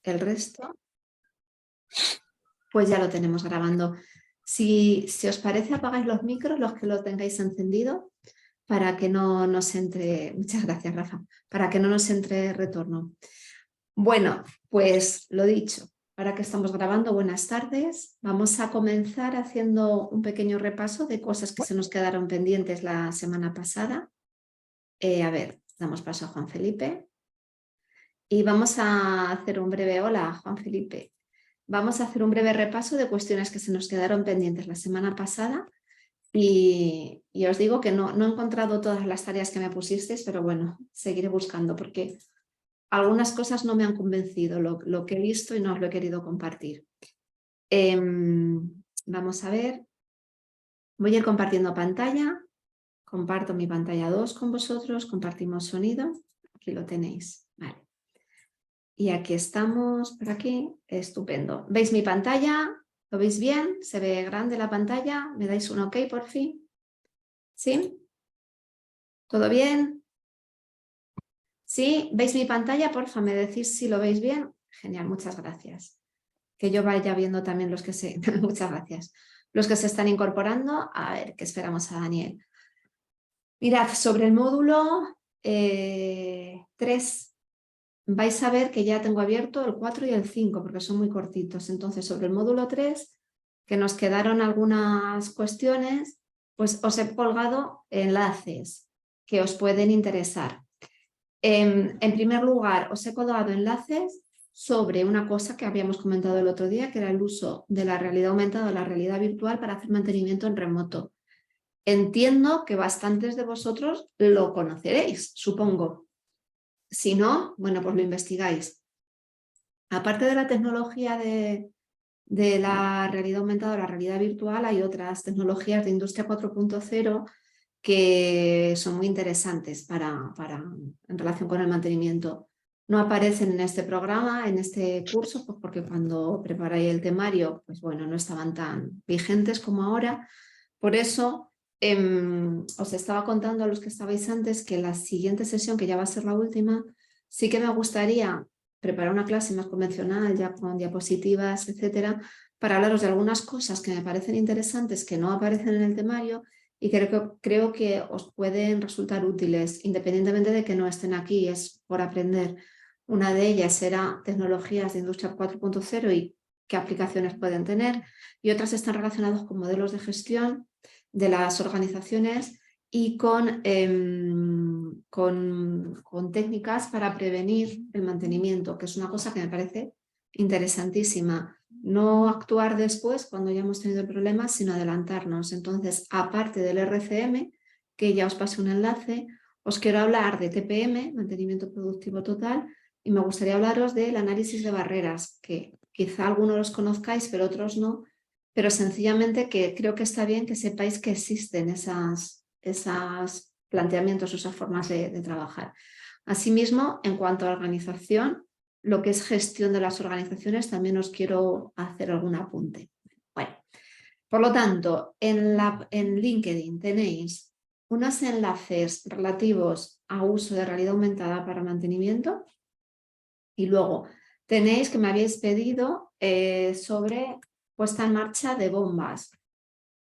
el resto, pues ya lo tenemos grabando. Si os parece, apagáis los micros, los que lo tengáis encendido, para que no nos entre... Muchas gracias, Rafa. Para que no nos entre retorno. Bueno, pues lo dicho, ahora que estamos grabando, buenas tardes. Vamos a comenzar haciendo un pequeño repaso de cosas que se nos quedaron pendientes la semana pasada. A ver, damos paso a Juan Felipe. Y vamos a hacer un breve... Hola, Juan Felipe. Vamos a hacer un breve repaso de cuestiones que se nos quedaron pendientes la semana pasada. Y os digo que no he encontrado todas las tareas que me pusisteis, pero bueno, seguiré buscando porque algunas cosas no me han convencido, lo que he visto y no os lo he querido compartir. Vamos a ver. Voy a ir compartiendo pantalla. Comparto mi pantalla 2 con vosotros, compartimos sonido. Aquí lo tenéis. Vale. Y aquí estamos, por aquí. Estupendo. ¿Veis mi pantalla? ¿Lo veis bien? ¿Se ve grande la pantalla? ¿Me dais un ok por fin? ¿Sí? ¿Todo bien? ¿Sí? ¿Veis mi pantalla? Porfa, me decís si lo veis bien. Genial, muchas gracias. Que yo vaya viendo también los que se... muchas gracias. Los que se están incorporando. A ver, ¿qué esperamos a Daniel? Mirad, sobre el módulo 3 vais a ver que ya tengo abierto el 4 y el 5 porque son muy cortitos. Entonces, sobre el módulo 3, que nos quedaron algunas cuestiones, pues os he colgado enlaces que os pueden interesar. En primer lugar, os he colgado enlaces sobre una cosa que habíamos comentado el otro día, que era el uso de la realidad aumentada o la realidad virtual para hacer mantenimiento en remoto. Entiendo que bastantes de vosotros lo conoceréis, supongo. Si no, bueno, pues lo investigáis. Aparte de la tecnología de la realidad aumentada o la realidad virtual, hay otras tecnologías de industria 4.0 que son muy interesantes en relación con el mantenimiento. No aparecen en este programa, en este curso, pues porque cuando preparáis el temario, pues bueno, no estaban tan vigentes como ahora. Por eso os estaba contando a los que estabais antes que la siguiente sesión, que ya va a ser la última, sí que me gustaría preparar una clase más convencional, ya con diapositivas, etcétera, para hablaros de algunas cosas que me parecen interesantes que no aparecen en el temario y creo que os pueden resultar útiles, independientemente de que no estén aquí, es por aprender. Una de ellas será tecnologías de industria 4.0 y qué aplicaciones pueden tener, y otras están relacionadas con modelos de gestión de las organizaciones y con técnicas para prevenir el mantenimiento, que es una cosa que me parece interesantísima. No actuar después cuando ya hemos tenido el problema, sino adelantarnos. Entonces, aparte del RCM, que ya os pasé un enlace, os quiero hablar de TPM, mantenimiento productivo total, y me gustaría hablaros del análisis de barreras, que quizá algunos los conozcáis, pero otros no, pero sencillamente que creo que está bien que sepáis que existen esos planteamientos, esas formas de trabajar. Asimismo, en cuanto a organización, lo que es gestión de las organizaciones, también os quiero hacer algún apunte. Bueno, por lo tanto, en LinkedIn tenéis unos enlaces relativos a uso de realidad aumentada para mantenimiento y luego tenéis que me habéis pedido sobre puesta en marcha de bombas.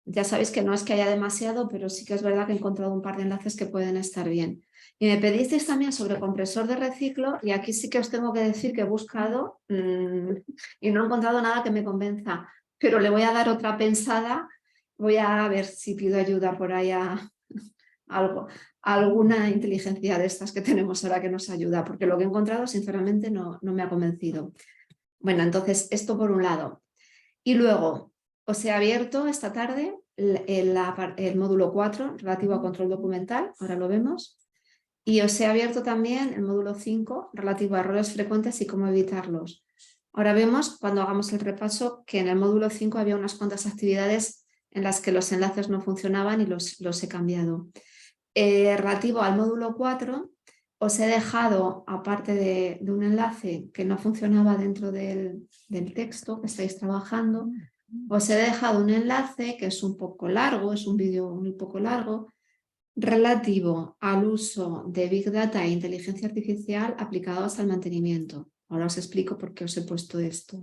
Ya sabéis que no es que haya demasiado, pero sí que es verdad que he encontrado un par de enlaces que pueden estar bien. Y me pedisteis también sobre compresor de reciclo y aquí sí que os tengo que decir que he buscado y no he encontrado nada que me convenza, pero le voy a dar otra pensada. Voy a ver si pido ayuda por ahí a alguna inteligencia de estas que tenemos ahora que nos ayuda, porque lo que he encontrado sinceramente no me ha convencido. Bueno, entonces esto por un lado. Y luego os he abierto esta tarde el módulo 4 relativo a control documental, ahora lo vemos, y os he abierto también el módulo 5 relativo a errores frecuentes y cómo evitarlos. Ahora vemos, cuando hagamos el repaso, que en el módulo 5 había unas cuantas actividades en las que los enlaces no funcionaban y los he cambiado. Relativo al módulo 4, os he dejado, aparte de un enlace que no funcionaba dentro del texto que estáis trabajando, os he dejado un enlace que es un poco largo, es un vídeo un poco largo, relativo al uso de Big Data e inteligencia artificial aplicados al mantenimiento. Ahora os explico por qué os he puesto esto.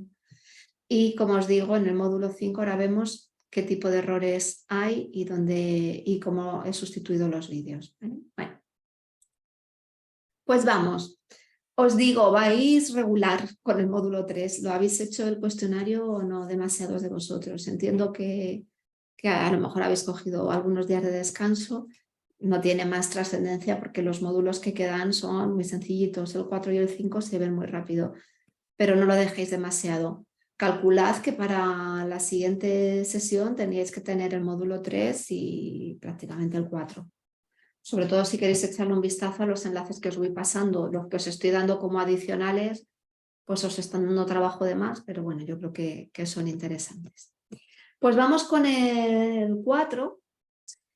Y como os digo, en el módulo 5 ahora vemos qué tipo de errores hay y cómo he sustituido los vídeos. ¿Vale? Bueno, pues vamos. Os digo, vais regular con el módulo 3. ¿Lo habéis hecho el cuestionario o no? Demasiados de vosotros. Entiendo que a lo mejor habéis cogido algunos días de descanso. No tiene más trascendencia porque los módulos que quedan son muy sencillitos. El 4 y el 5 se ven muy rápido, pero no lo dejéis demasiado. Calculad que para la siguiente sesión teníais que tener el módulo 3 y prácticamente el 4. Sobre todo si queréis echarle un vistazo a los enlaces que os voy pasando, los que os estoy dando como adicionales, pues os están dando trabajo de más, pero bueno, yo creo que son interesantes. Pues vamos con el 4,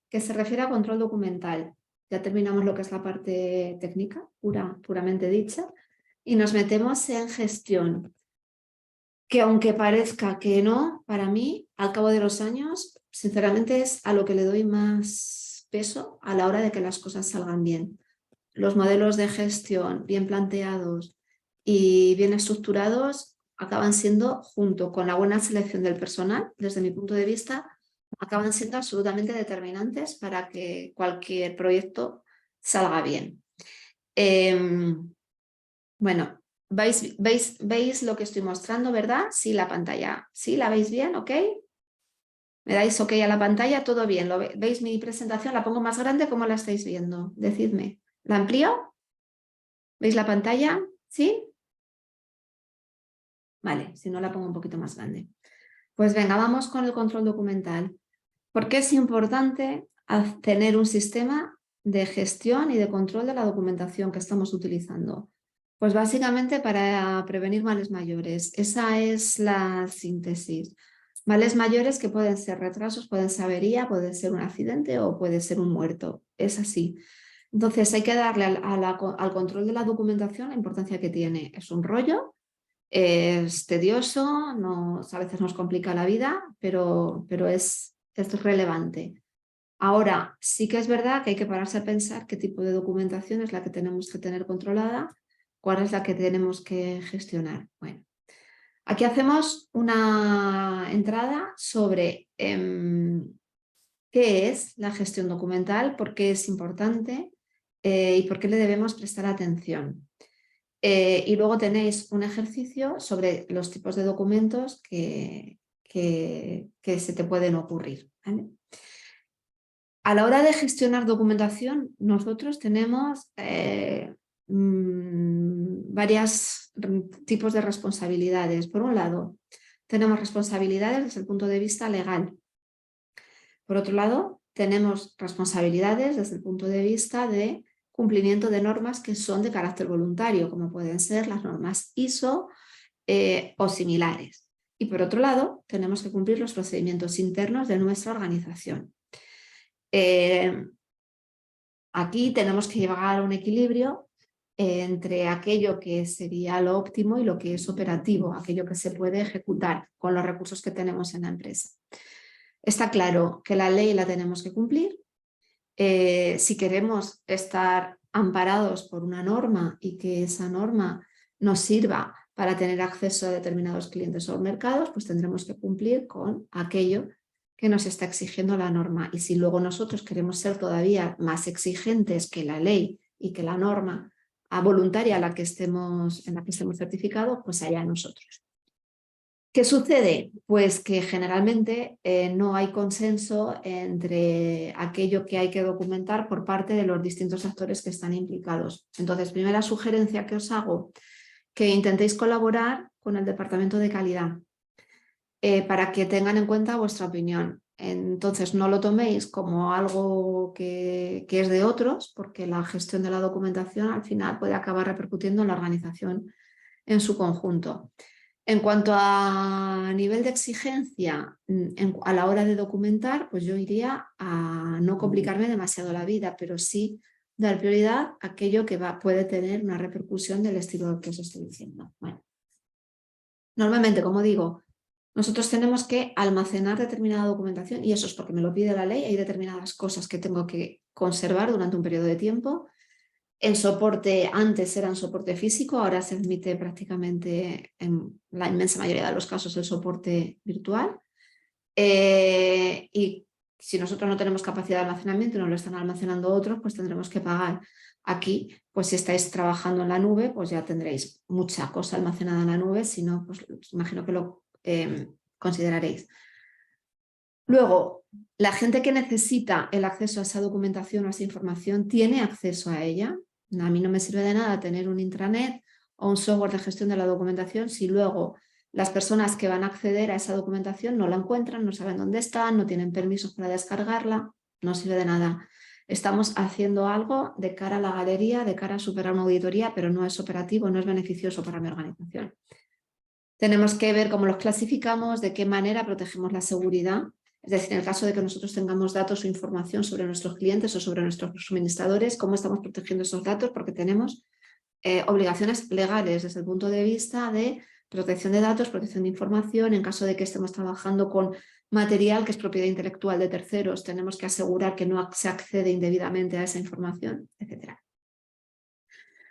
que se refiere a control documental. Ya terminamos lo que es la parte técnica, puramente dicha, y nos metemos en gestión, que aunque parezca que no, para mí, al cabo de los años, sinceramente es a lo que le doy más peso a la hora de que las cosas salgan bien. Los modelos de gestión bien planteados y bien estructurados acaban siendo, junto con la buena selección del personal, desde mi punto de vista, acaban siendo absolutamente determinantes para que cualquier proyecto salga bien. Bueno, ¿veis lo que estoy mostrando, verdad? Sí, la pantalla. ¿Sí? ¿La veis bien? ¿Ok? ¿Me dais ok a la pantalla? ¿Todo bien? ¿Veis mi presentación? ¿La pongo más grande? ¿Cómo la estáis viendo? Decidme. ¿La amplío? ¿Veis la pantalla? ¿Sí? Vale, si no la pongo un poquito más grande. Pues venga, vamos con el control documental. ¿Por qué es importante tener un sistema de gestión y de control de la documentación que estamos utilizando? Pues básicamente para prevenir males mayores. Esa es la síntesis. Males mayores que pueden ser retrasos, pueden ser avería, puede ser un accidente o puede ser un muerto. Es así. Entonces hay que darle al control de la documentación la importancia que tiene. Es un rollo, es tedioso, a veces nos complica la vida, pero es relevante. Ahora, sí que es verdad que hay que pararse a pensar qué tipo de documentación es la que tenemos que tener controlada, cuál es la que tenemos que gestionar. Bueno, aquí hacemos una entrada sobre qué es la gestión documental, por qué es importante y por qué le debemos prestar atención. Y luego tenéis un ejercicio sobre los tipos de documentos que se te pueden ocurrir. ¿Vale? A la hora de gestionar documentación, nosotros tenemos varios tipos de responsabilidades. Por un lado, tenemos responsabilidades desde el punto de vista legal. Por otro lado, tenemos responsabilidades desde el punto de vista de cumplimiento de normas que son de carácter voluntario, como pueden ser las normas ISO o similares. Y por otro lado, tenemos que cumplir los procedimientos internos de nuestra organización. Aquí tenemos que llevar un equilibrio entre aquello que sería lo óptimo y lo que es operativo, aquello que se puede ejecutar con los recursos que tenemos en la empresa. Está claro que la ley la tenemos que cumplir. Si queremos estar amparados por una norma y que esa norma nos sirva para tener acceso a determinados clientes o mercados, pues tendremos que cumplir con aquello que nos está exigiendo la norma. Y si luego nosotros queremos ser todavía más exigentes que la ley y que la norma voluntaria en la que estemos certificados, pues allá nosotros. ¿Qué sucede? Pues que generalmente no hay consenso entre aquello que hay que documentar por parte de los distintos actores que están implicados. Entonces, primera sugerencia que os hago, que intentéis colaborar con el departamento de calidad para que tengan en cuenta vuestra opinión. Entonces, no lo toméis como algo que es de otros, porque la gestión de la documentación al final puede acabar repercutiendo en la organización en su conjunto. En cuanto a nivel de exigencia a la hora de documentar, pues yo iría a no complicarme demasiado la vida, pero sí dar prioridad a aquello que puede tener una repercusión del estilo que os estoy diciendo. Bueno, normalmente, como digo, nosotros tenemos que almacenar determinada documentación y eso es porque me lo pide la ley. Hay determinadas cosas que tengo que conservar durante un periodo de tiempo En soporte, antes era en soporte físico, ahora se admite prácticamente en la inmensa mayoría de los casos el soporte virtual. Y si nosotros no tenemos capacidad de almacenamiento y nos lo están almacenando otros, pues tendremos que pagar. Aquí, pues si estáis trabajando en la nube, pues ya tendréis mucha cosa almacenada en la nube, si no, pues imagino que lo consideraréis. Luego, la gente que necesita el acceso a esa documentación o a esa información tiene acceso a ella. A mí no me sirve de nada tener un intranet o un software de gestión de la documentación si luego las personas que van a acceder a esa documentación no la encuentran, no saben dónde está, no tienen permisos para descargarla, no sirve de nada. Estamos haciendo algo de cara a la galería, de cara a superar una auditoría, pero no es operativo, no es beneficioso para mi organización. Tenemos que ver cómo los clasificamos, de qué manera protegemos la seguridad. Es decir, en el caso de que nosotros tengamos datos o información sobre nuestros clientes o sobre nuestros suministradores, cómo estamos protegiendo esos datos, porque tenemos obligaciones legales desde el punto de vista de protección de datos, protección de información. En caso de que estemos trabajando con material que es propiedad intelectual de terceros, tenemos que asegurar que no se accede indebidamente a esa información, etc.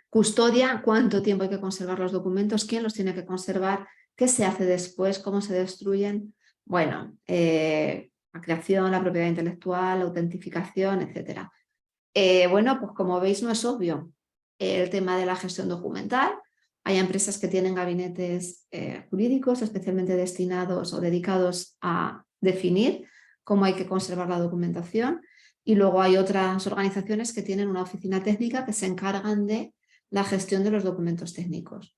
Custodia, cuánto tiempo hay que conservar los documentos, quién los tiene que conservar, qué se hace después, cómo se destruyen. Bueno, la creación, la propiedad intelectual, la autentificación, etc. Bueno, pues como veis no es obvio el tema de la gestión documental. Hay empresas que tienen gabinetes jurídicos especialmente destinados o dedicados a definir cómo hay que conservar la documentación, y luego hay otras organizaciones que tienen una oficina técnica que se encargan de la gestión de los documentos técnicos.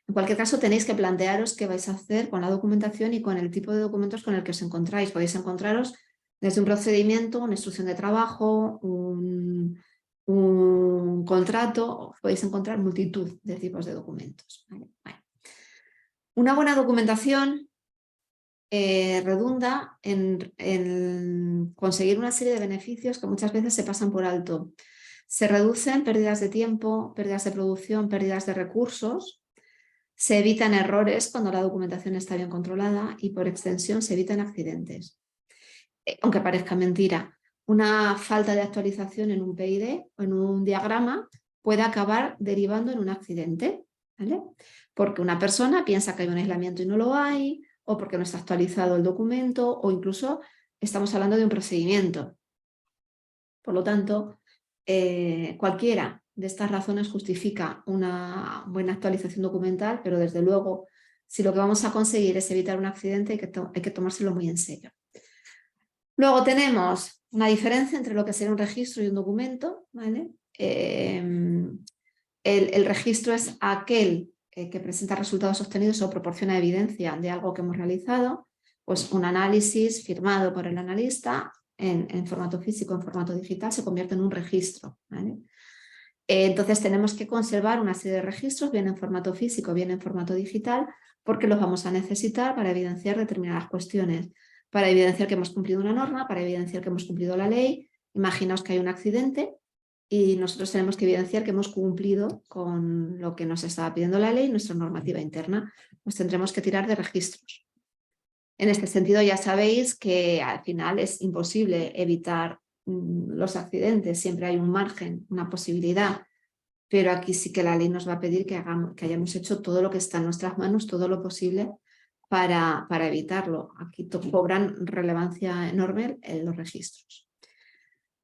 En cualquier caso, tenéis que plantearos qué vais a hacer con la documentación y con el tipo de documentos con el que os encontráis. Podéis encontraros desde un procedimiento, una instrucción de trabajo, un contrato, podéis encontrar multitud de tipos de documentos. ¿Vale? Bueno. Una buena documentación redunda en conseguir una serie de beneficios que muchas veces se pasan por alto. Se reducen pérdidas de tiempo, pérdidas de producción, pérdidas de recursos, se evitan errores cuando la documentación está bien controlada y por extensión se evitan accidentes. Aunque parezca mentira, una falta de actualización en un PID o en un diagrama puede acabar derivando en un accidente, ¿vale? Porque una persona piensa que hay un aislamiento y no lo hay, o porque no está actualizado el documento, o incluso estamos hablando de un procedimiento. Por lo tanto, cualquiera de estas razones justifica una buena actualización documental, pero desde luego, si lo que vamos a conseguir es evitar un accidente, hay que tomárselo muy en serio. Luego tenemos una diferencia entre lo que sería un registro y un documento, ¿vale? El registro es aquel que presenta resultados obtenidos o proporciona evidencia de algo que hemos realizado, pues un análisis firmado por el analista en formato físico, en formato digital, se convierte en un registro, ¿vale? Entonces tenemos que conservar una serie de registros, bien en formato físico, bien en formato digital, porque los vamos a necesitar para evidenciar determinadas cuestiones, para evidenciar que hemos cumplido una norma, para evidenciar que hemos cumplido la ley. Imaginaos que hay un accidente y nosotros tenemos que evidenciar que hemos cumplido con lo que nos estaba pidiendo la ley, nuestra normativa interna, pues tendremos que tirar de registros. En este sentido ya sabéis que al final es imposible evitar los accidentes, siempre hay un margen, una posibilidad, pero aquí sí que la ley nos va a pedir que hayamos hecho todo lo que está en nuestras manos, todo lo posible para evitarlo. Aquí cobran relevancia enorme en los registros.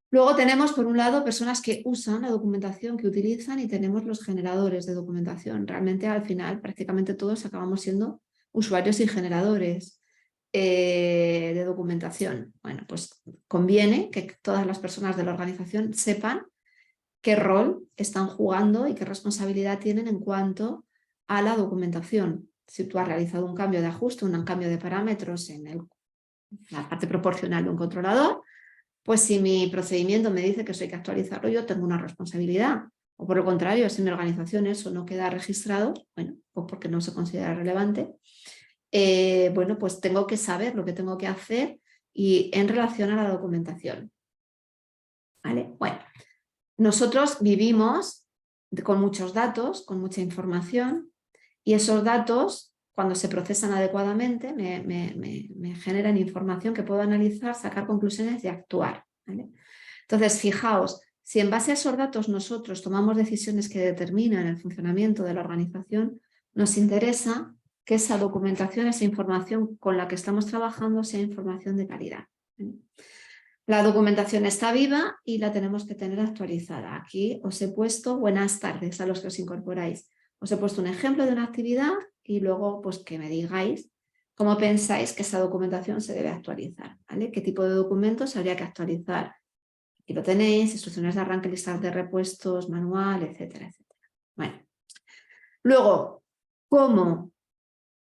Luego tenemos, por un lado, personas que usan la documentación que utilizan y tenemos los generadores de documentación. Realmente, al final, prácticamente todos acabamos siendo usuarios y generadores de documentación. Bueno, pues conviene que todas las personas de la organización sepan qué rol están jugando y qué responsabilidad tienen en cuanto a la documentación. Si tú has realizado un cambio de ajuste, un cambio de parámetros en la parte proporcional de un controlador, pues si mi procedimiento me dice que eso hay que actualizarlo, yo tengo una responsabilidad. O por lo contrario, si en mi organización eso no queda registrado, bueno, pues porque no se considera relevante, bueno, pues tengo que saber lo que tengo que hacer y en relación a la documentación. ¿Vale? Bueno, nosotros vivimos con muchos datos, con mucha información, y esos datos, cuando se procesan adecuadamente, me generan información que puedo analizar, sacar conclusiones y actuar. ¿Vale? Entonces, fijaos, Si en base a esos datos nosotros tomamos decisiones que determinan el funcionamiento de la organización, nos interesa que esa documentación, esa información con la que estamos trabajando sea información de calidad. La documentación está viva y la tenemos que tener actualizada. Aquí os he puesto, buenas tardes a los que os incorporáis, os he puesto un ejemplo de una actividad y luego pues que me digáis cómo pensáis que esa documentación se debe actualizar, ¿vale? ¿Qué tipo de documentos habría que actualizar? Aquí lo tenéis, instrucciones de arranque, listas de repuestos, manual, etcétera, etcétera. Bueno, luego, ¿cómo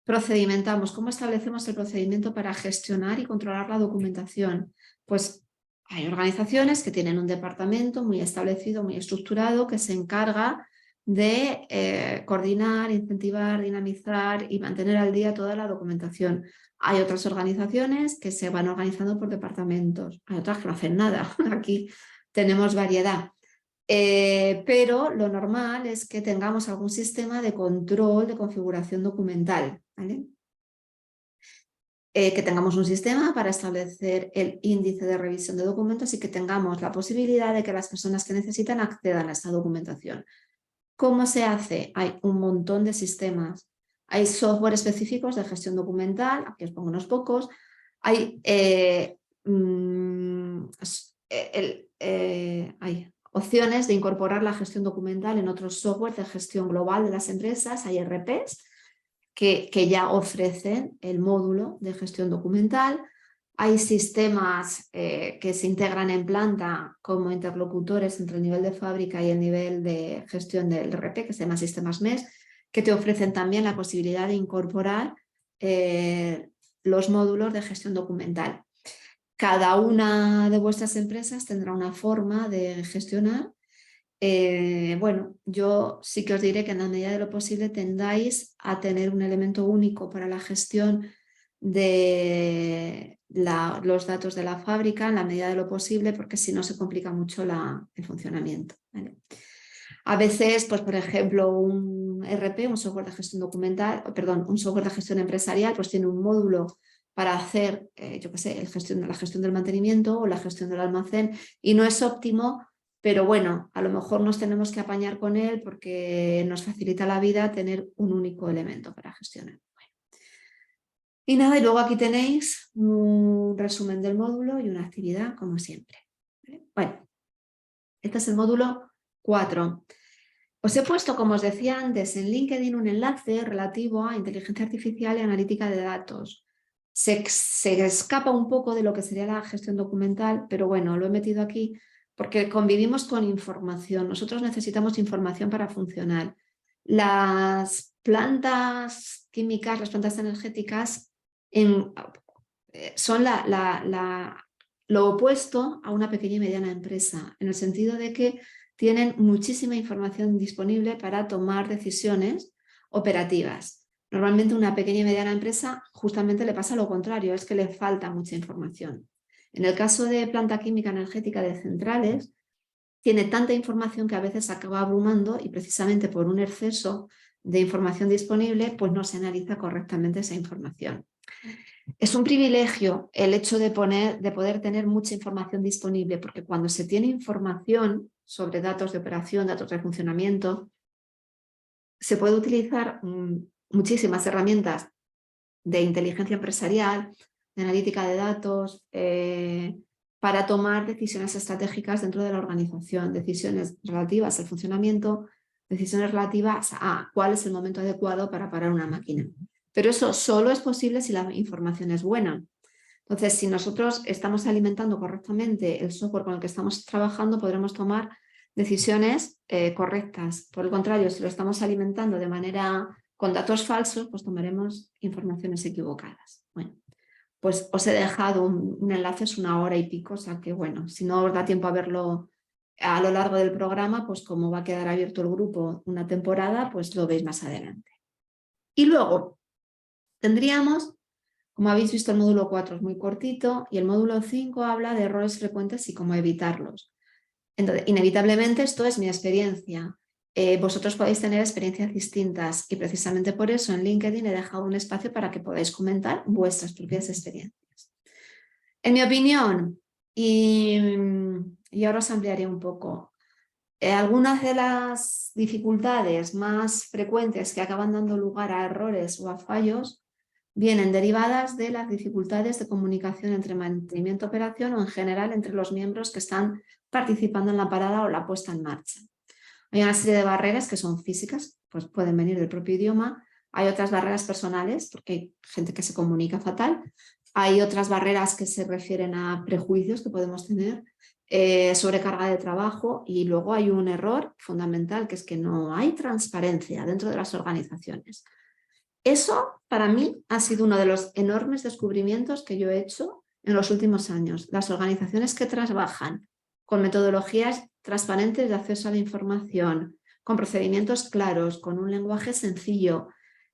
procedimentamos? ¿Cómo establecemos el procedimiento para gestionar y controlar la documentación? Pues hay organizaciones que tienen un departamento muy establecido, muy estructurado, que se encarga de coordinar, incentivar, dinamizar y mantener al día toda la documentación. Hay otras organizaciones que se van organizando por departamentos, hay otras que no hacen nada. Aquí tenemos variedad. Pero lo normal es que tengamos algún sistema de control de configuración documental, ¿vale? Que tengamos un sistema para establecer el índice de revisión de documentos y que tengamos la posibilidad de que las personas que necesitan accedan a esta documentación. ¿Cómo se hace? Hay un montón de sistemas. Hay software específicos de gestión documental, aquí os pongo unos pocos. Hay, hay opciones de incorporar la gestión documental en otros software de gestión global de las empresas. Hay ERPs que ya ofrecen el módulo de gestión documental. Hay sistemas que se integran en planta como interlocutores entre el nivel de fábrica y el nivel de gestión del ERP, que se llama sistemas MES, que te ofrecen también la posibilidad de incorporar los módulos de gestión documental. Cada una de vuestras empresas tendrá una forma de gestionar. Bueno, yo sí que os diré que en la medida de lo posible tendáis a tener un elemento único para la gestión de los datos de la fábrica en la medida de lo posible, porque si no se complica mucho el funcionamiento, ¿vale? A veces, pues por ejemplo, un ERP, un software de gestión documental, perdón, un software de gestión empresarial, pues tiene un módulo para hacer, yo qué sé, la gestión del mantenimiento o la gestión del almacén, y no es óptimo, pero bueno, a lo mejor nos tenemos que apañar con él porque nos facilita la vida tener un único elemento para gestionar. Y nada, y luego aquí tenéis un resumen del módulo y una actividad, como siempre. Bueno, este es el módulo 4. Os he puesto, como os decía antes, en LinkedIn un enlace relativo a inteligencia artificial y analítica de datos. Se escapa un poco de lo que sería la gestión documental, pero bueno, lo he metido aquí porque convivimos con información. Nosotros necesitamos información para funcionar. Las plantas químicas, las plantas energéticas son lo opuesto a una pequeña y mediana empresa, en el sentido de que tienen muchísima información disponible para tomar decisiones operativas. Normalmente una pequeña y mediana empresa justamente le pasa lo contrario, es que le falta mucha información. En el caso de planta química energética de centrales, tiene tanta información que a veces acaba abrumando y precisamente por un exceso de información disponible, pues no se analiza correctamente esa información. Es un privilegio el hecho de poder tener mucha información disponible, porque cuando se tiene información sobre datos de operación, datos de funcionamiento, se puede utilizar muchísimas herramientas de inteligencia empresarial, de analítica de datos, para tomar decisiones estratégicas dentro de la organización, decisiones relativas al funcionamiento, decisiones relativas a cuál es el momento adecuado para parar una máquina. Pero eso solo es posible si la información es buena. Entonces, si nosotros estamos alimentando correctamente el software con el que estamos trabajando, podremos tomar decisiones correctas. Por el contrario, si lo estamos alimentando de manera con datos falsos, pues tomaremos informaciones equivocadas. Bueno, pues os he dejado un enlace, es 1 hora y pico, o sea que bueno, si no os da tiempo a verlo a lo largo del programa, pues como va a quedar abierto el grupo una temporada, pues lo veis más adelante. Y luego tendríamos, como habéis visto, el módulo 4 es muy cortito y el módulo 5 habla de errores frecuentes y cómo evitarlos. Entonces, inevitablemente esto es mi experiencia. Vosotros podéis tener experiencias distintas y precisamente por eso en LinkedIn he dejado un espacio para que podáis comentar vuestras propias experiencias. En mi opinión, y y ahora os ampliaré un poco. Algunas de las dificultades más frecuentes que acaban dando lugar a errores o a fallos vienen derivadas de las dificultades de comunicación entre mantenimiento, operación o en general entre los miembros que están participando en la parada o la puesta en marcha. Hay una serie de barreras que son físicas, pues pueden venir del propio idioma. Hay otras barreras personales, porque hay gente que se comunica fatal. Hay otras barreras que se refieren a prejuicios que podemos tener, sobrecarga de trabajo, y luego hay un error fundamental, que es que no hay transparencia dentro de las organizaciones. Eso, para mí, ha sido uno de los enormes descubrimientos que yo he hecho en los últimos años. Las organizaciones que trabajan con metodologías transparentes de acceso a la información, con procedimientos claros, con un lenguaje sencillo,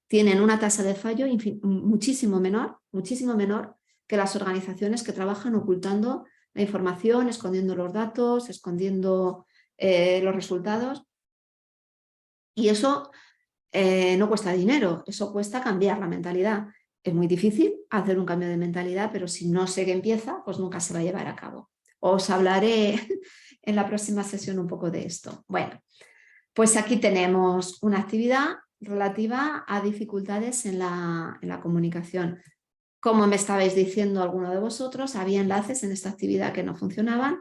tienen una tasa de fallo muchísimo menor que las organizaciones que trabajan ocultando la información, escondiendo los datos, escondiendo los resultados. Y eso no cuesta dinero, eso cuesta cambiar la mentalidad. Es muy difícil hacer un cambio de mentalidad, pero si no se empieza, pues nunca se va a llevar a cabo. Os hablaré en la próxima sesión un poco de esto. Bueno, pues aquí tenemos una actividad relativa a dificultades en la comunicación. Como me estabais diciendo alguno de vosotros, había enlaces en esta actividad que no funcionaban.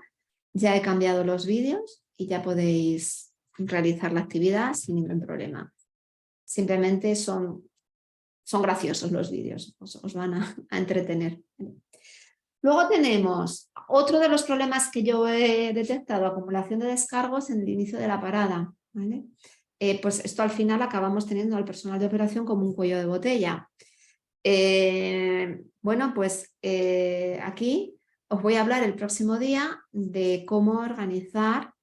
Ya he cambiado los vídeos y ya podéis realizar la actividad sin ningún problema. Simplemente son graciosos los vídeos, os van a entretener. Luego tenemos otro de los problemas que yo he detectado, acumulación de descargos en el inicio de la parada, ¿vale? Pues esto al final acabamos teniendo al personal de operación como un cuello de botella. Bueno, pues aquí os voy a hablar el próximo día de cómo organizar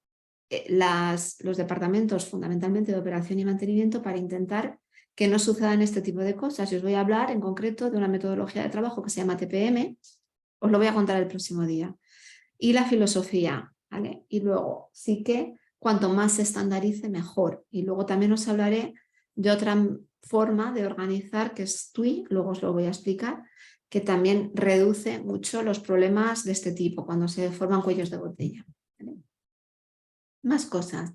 los departamentos fundamentalmente de operación y mantenimiento para intentar que no sucedan este tipo de cosas. Y os voy a hablar en concreto de una metodología de trabajo que se llama TPM, os lo voy a contar el próximo día, y la filosofía, ¿vale? Y luego sí que cuanto más se estandarice mejor. Y luego también os hablaré de otra forma de organizar que es TUI, luego os lo voy a explicar, que también reduce mucho los problemas de este tipo cuando se forman cuellos de botella, ¿vale? Más cosas.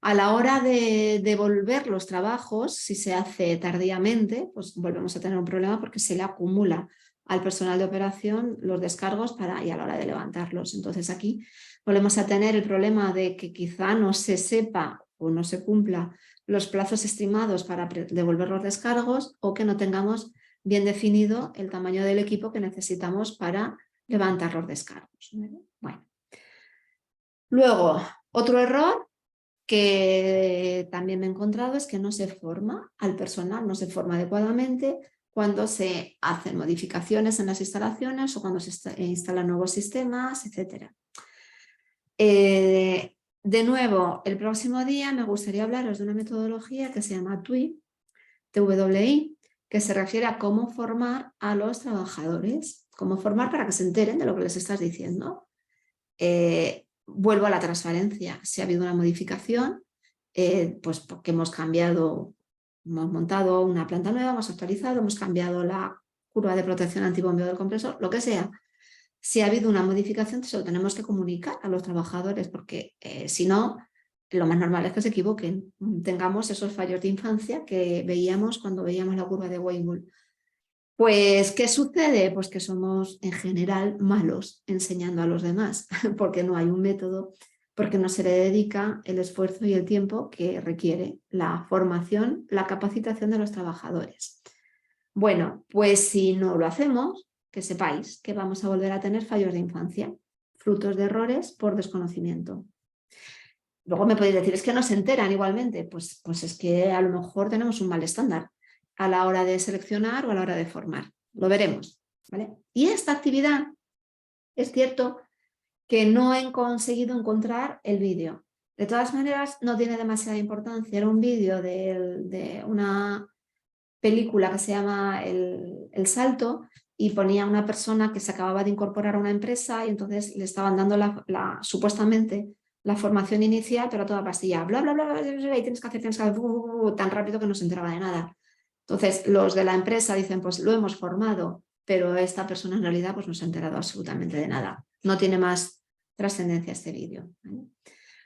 A la hora de devolver los trabajos, si se hace tardíamente, pues volvemos a tener un problema porque se le acumula al personal de operación los descargos y a la hora de levantarlos. Entonces aquí volvemos a tener el problema de que quizá no se sepa o no se cumpla los plazos estimados para devolver los descargos, o que no tengamos bien definido el tamaño del equipo que necesitamos para levantar los descargos, ¿vale? Bueno. Luego, otro error que también me he encontrado es que no se forma al personal, no se forma adecuadamente cuando se hacen modificaciones en las instalaciones o cuando se instalan nuevos sistemas, etc. De nuevo, el próximo día me gustaría hablaros de una metodología que se llama TWI, TWI, que se refiere a cómo formar a los trabajadores, cómo formar para que se enteren de lo que les estás diciendo. Vuelvo a la transparencia. Si ha habido una modificación, pues porque hemos montado una planta nueva, hemos actualizado, hemos cambiado la curva de protección antibombeo del compresor, lo que sea. Si ha habido una modificación, se lo tenemos que comunicar a los trabajadores, porque si no, lo más normal es que se equivoquen. Tengamos esos fallos de infancia que veíamos cuando veíamos la curva de Weibull. Pues, ¿qué sucede? Pues que somos en general malos enseñando a los demás, porque no hay un método, porque no se le dedica el esfuerzo y el tiempo que requiere la formación, la capacitación de los trabajadores. Bueno, pues si no lo hacemos, que sepáis que vamos a volver a tener fallos de infancia, frutos de errores por desconocimiento. Luego me podéis decir, es que no se enteran igualmente, pues es que a lo mejor tenemos un mal estándar a la hora de seleccionar o a la hora de formar. Lo veremos, ¿vale? Y esta actividad, es cierto que no he conseguido encontrar el vídeo. De todas maneras, no tiene demasiada importancia. Era un vídeo de una película que se llama El Salto, y ponía una persona que se acababa de incorporar a una empresa y entonces le estaban dando supuestamente la formación inicial, pero a toda pastilla, bla, bla, bla, bla, bla, y tienes que hacer tan rápido que no se enteraba de nada. Entonces los de la empresa dicen, pues lo hemos formado, pero esta persona en realidad pues no se ha enterado absolutamente de nada. No tiene más trascendencia a este vídeo, ¿vale?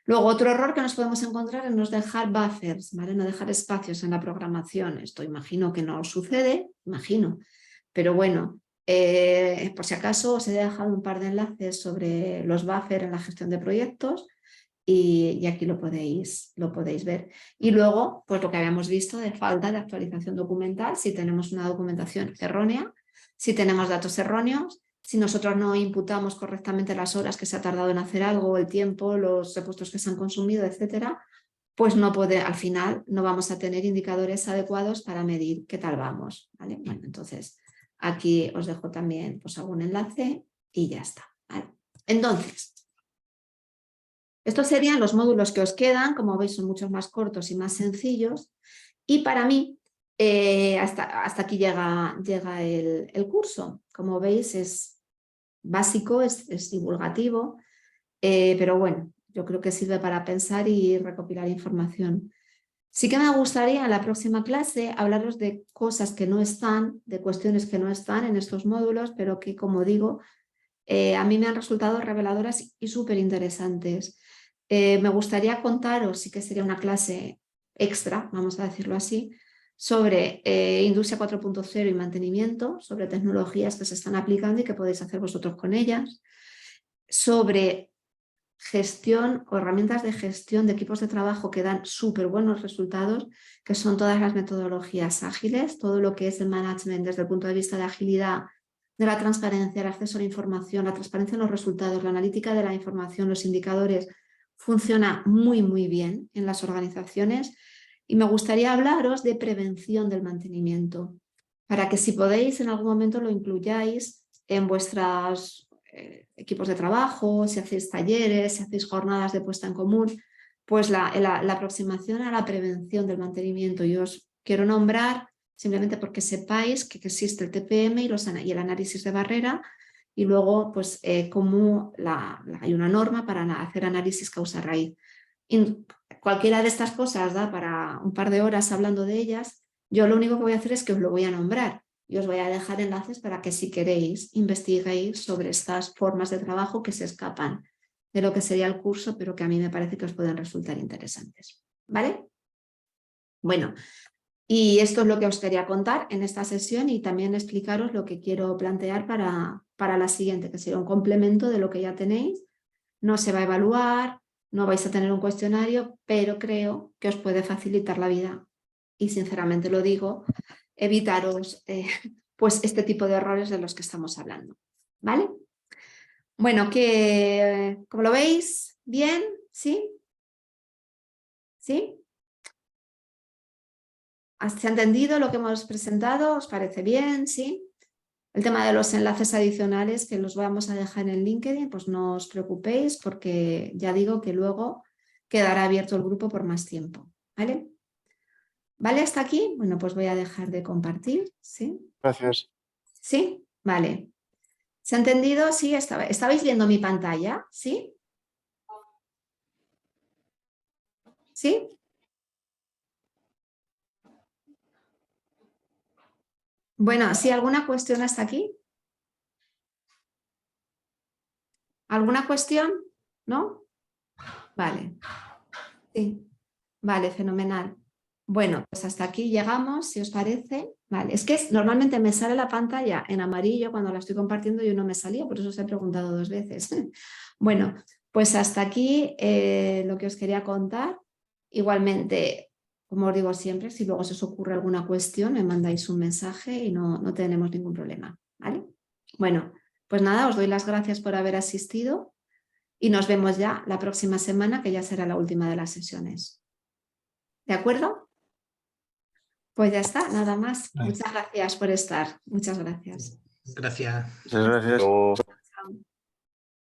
Luego, otro error que nos podemos encontrar es no dejar buffers, ¿vale? No dejar espacios en la programación. Esto imagino que no sucede, imagino. Pero bueno, por si acaso os he dejado un par de enlaces sobre los buffers en la gestión de proyectos y aquí lo podéis ver. Y luego, pues lo que habíamos visto de falta de actualización documental, si tenemos una documentación errónea, si tenemos datos erróneos, si nosotros no imputamos correctamente las horas que se ha tardado en hacer algo, el tiempo, los repuestos que se han consumido, etcétera, pues al final no vamos a tener indicadores adecuados para medir qué tal vamos, ¿vale? Bueno, entonces aquí os dejo también pues, algún enlace y ya está, ¿vale? Entonces, estos serían los módulos que os quedan, como veis son mucho más cortos y más sencillos y para mí hasta aquí llega el curso. Como veis es básico, es divulgativo, pero bueno, yo creo que sirve para pensar y recopilar información. Sí que me gustaría en la próxima clase hablaros de cosas que no están, de cuestiones que no están en estos módulos, pero que, como digo, a mí me han resultado reveladoras y súper interesantes. Me gustaría contaros, sí que sería una clase extra, vamos a decirlo así, sobre industria 4.0 y mantenimiento, sobre tecnologías que se están aplicando y que podéis hacer vosotros con ellas, sobre gestión o herramientas de gestión de equipos de trabajo que dan súper buenos resultados, que son todas las metodologías ágiles, todo lo que es el management desde el punto de vista de agilidad, de la transparencia, el acceso a la información, la transparencia en los resultados, la analítica de la información, los indicadores, funciona muy, muy bien en las organizaciones. Y me gustaría hablaros de prevención del mantenimiento, para que si podéis en algún momento lo incluyáis en vuestros equipos de trabajo, si hacéis talleres, si hacéis jornadas de puesta en común, pues la aproximación a la prevención del mantenimiento. Yo os quiero nombrar simplemente porque sepáis que existe el TPM y el análisis de barrera y luego pues cómo hay una norma para hacer análisis causa-raíz. Cualquiera de estas cosas da para un par de horas hablando de ellas. Yo lo único que voy a hacer es que os lo voy a nombrar y os voy a dejar enlaces para que si queréis investiguéis sobre estas formas de trabajo que se escapan de lo que sería el curso, pero que a mí me parece que os pueden resultar interesantes. ¿Vale? Bueno, y esto es lo que os quería contar en esta sesión y también explicaros lo que quiero plantear para la siguiente, que será un complemento de lo que ya tenéis. No se va a evaluar, no vais a tener un cuestionario, pero creo que os puede facilitar la vida y sinceramente lo digo, evitaros pues este tipo de errores de los que estamos hablando. ¿Vale? Bueno, ¿cómo lo veis? ¿Bien? ¿Sí? ¿Sí? ¿Se ha entendido lo que hemos presentado? ¿Os parece bien? ¿Sí? El tema de los enlaces adicionales que los vamos a dejar en LinkedIn, pues no os preocupéis porque ya digo que luego quedará abierto el grupo por más tiempo. ¿Vale? ¿Vale hasta aquí? Bueno, pues voy a dejar de compartir. ¿Sí? Gracias. ¿Sí? Vale. ¿Se ha entendido? Sí, ¿estabais viendo mi pantalla? ¿Sí? ¿Sí? Bueno, ¿sí? ¿Alguna cuestión hasta aquí? ¿Alguna cuestión? ¿No? Vale. Sí. Vale, fenomenal. Bueno, pues hasta aquí llegamos, si os parece. Vale, es que normalmente me sale la pantalla en amarillo cuando la estoy compartiendo y no me salía, por eso os he preguntado 2 veces. Bueno, pues hasta aquí lo que os quería contar. Igualmente, como os digo siempre, si luego se os ocurre alguna cuestión, me mandáis un mensaje y no tenemos ningún problema. ¿Vale? Bueno, pues nada, os doy las gracias por haber asistido y nos vemos ya la próxima semana, que ya será la última de las sesiones. ¿De acuerdo? Pues ya está, nada más. Muchas gracias por estar. Muchas gracias. Gracias. Muchas gracias.